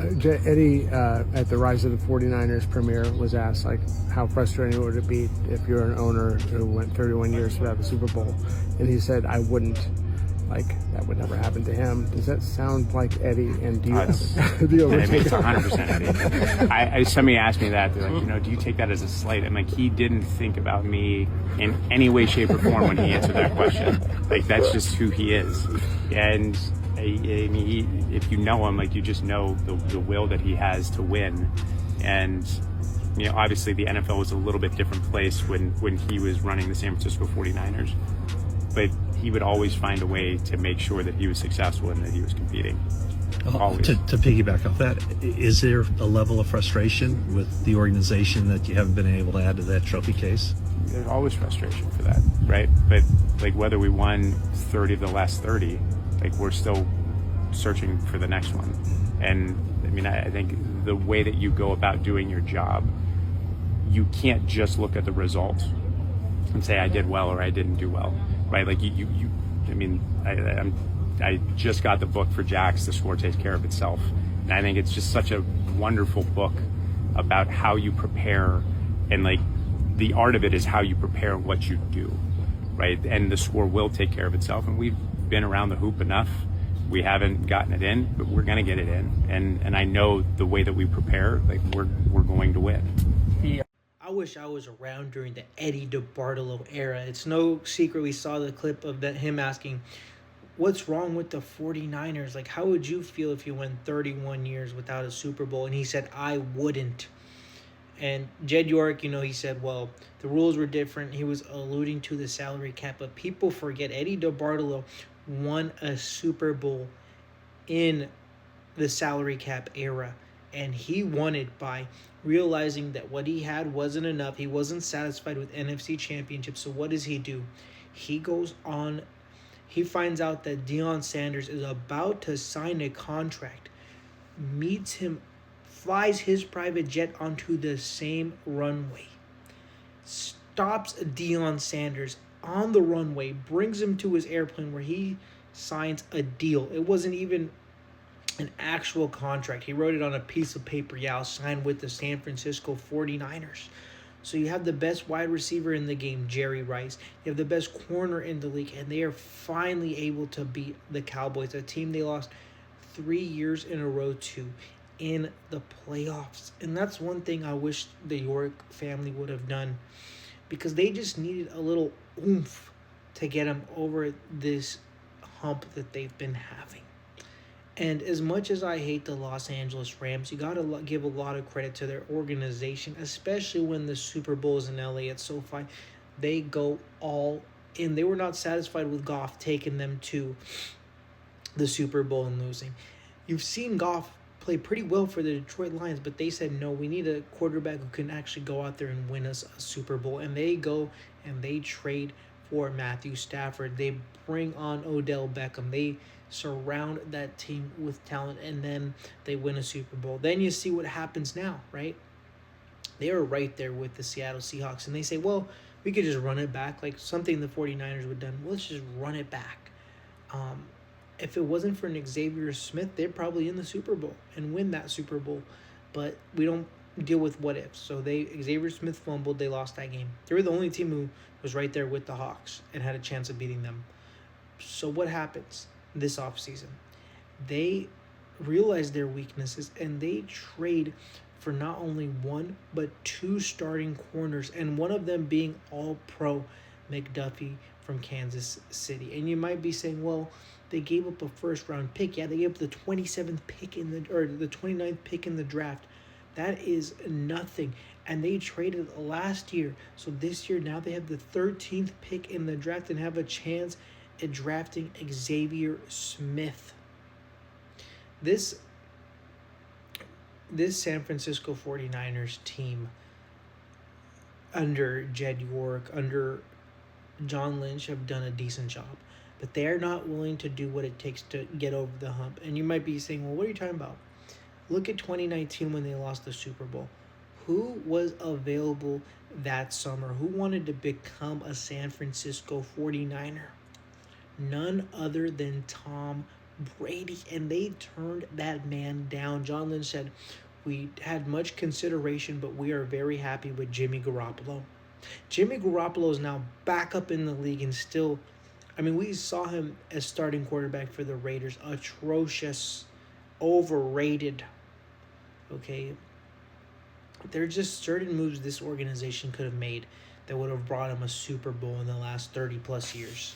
Eddie, at the Rise of the 49ers premiere, was asked, like, how frustrating would it be if you're an owner who went 31 years without the Super Bowl? And he said, I wouldn't. Like, that would never happen to him. Does that sound like Eddie? And do you it's 100% Eddie. Somebody asked me that. They're like, do you take that as a slight? I'm like, he didn't think about me in any way, shape, or form when he answered that question. Like, that's just who he is. And I mean, if you know him, like, you just know the will that he has to win. And obviously the NFL was a little bit different place when he was running the San Francisco 49ers. But he would always find a way to make sure that he was successful and that he was competing. Always. To piggyback off that, is there a level of frustration with the organization that you haven't been able to add to that trophy case? There's always frustration for that, right? But like whether we won 30 of the last 30, like we're still searching for the next one. And I mean, I think the way that you go about doing your job, you can't just look at the result and say I did well or I didn't do well. Right, like I just got the book for Jax, The Score Takes Care of Itself. And I think it's just such a wonderful book about how you prepare, and like the art of it is how you prepare what you do, right? And the score will take care of itself. And we've been around the hoop enough. We haven't gotten it in, but we're gonna get it in. And I know the way that we prepare, like we're going to win. I wish I was around during the Eddie DeBartolo era. It's no secret we saw the clip of him asking, what's wrong with the 49ers? Like, how would you feel if you went 31 years without a Super Bowl? And he said, I wouldn't. And Jed York, he said, well, the rules were different. He was alluding to the salary cap. But people forget Eddie DeBartolo won a Super Bowl in the salary cap era. And he won it by realizing that what he had wasn't enough. He wasn't satisfied with NFC Championship. So what does he do? He goes on. He finds out that Deion Sanders is about to sign a contract. Meets him. Flies his private jet onto the same runway. Stops Deion Sanders on the runway. Brings him to his airplane where he signs a deal. It wasn't even an actual contract. He wrote it on a piece of paper. Yeah, I'll sign with the San Francisco 49ers. So you have the best wide receiver in the game, Jerry Rice. You have the best corner in the league, and they are finally able to beat the Cowboys, a team they lost 3 years in a row to in the playoffs. And that's one thing I wish the York family would have done, because they just needed a little oomph to get them over this hump that they've been having. And as much as I hate the Los Angeles Rams, you got to give a lot of credit to their organization, especially when the Super Bowl is in LA at SoFi. They go all in. They were not satisfied with Goff taking them to the Super Bowl and losing. You've seen Goff play pretty well for the Detroit Lions, but they said, no, we need a quarterback who can actually go out there and win us a Super Bowl. And they go and they trade for Matthew Stafford. They bring on Odell Beckham. They surround that team with talent, and then they win a Super Bowl. Then you see what happens now, right? They are right there with the Seattle Seahawks, and they say, well, we could just run it back, like something the 49ers would have done. Let's just run it back. If it wasn't for an Xavier Smith, they're probably in the Super Bowl and win that Super Bowl. But we don't deal with what ifs. So Xavier Smith fumbled, they lost that game. They were the only team who was right there with the Hawks and had a chance of beating them. So what happens this offseason? They realize their weaknesses and they trade for not only one but two starting corners, and one of them being all-pro McDuffie from Kansas City. And you might be saying, well, they gave up a first-round pick. Yeah, they gave up the 27th pick the 29th pick in the draft. That is nothing. And they traded last year. So this year now they have the 13th pick in the draft and have a chance at drafting Xavier Smith. This San Francisco 49ers team under Jed York, under John Lynch, have done a decent job. But they are not willing to do what it takes to get over the hump. And you might be saying, well, what are you talking about? Look at 2019 when they lost the Super Bowl. Who was available that summer? Who wanted to become a San Francisco 49er? None other than Tom Brady, and they turned that man down. John Lynch said, "We had much consideration, but we are very happy with Jimmy Garoppolo." Jimmy Garoppolo is now back up in the league and still, I mean, we saw him as starting quarterback for the Raiders. Atrocious, overrated. Okay. There are just certain moves this organization could have made that would have brought him a Super Bowl in the last 30 plus years.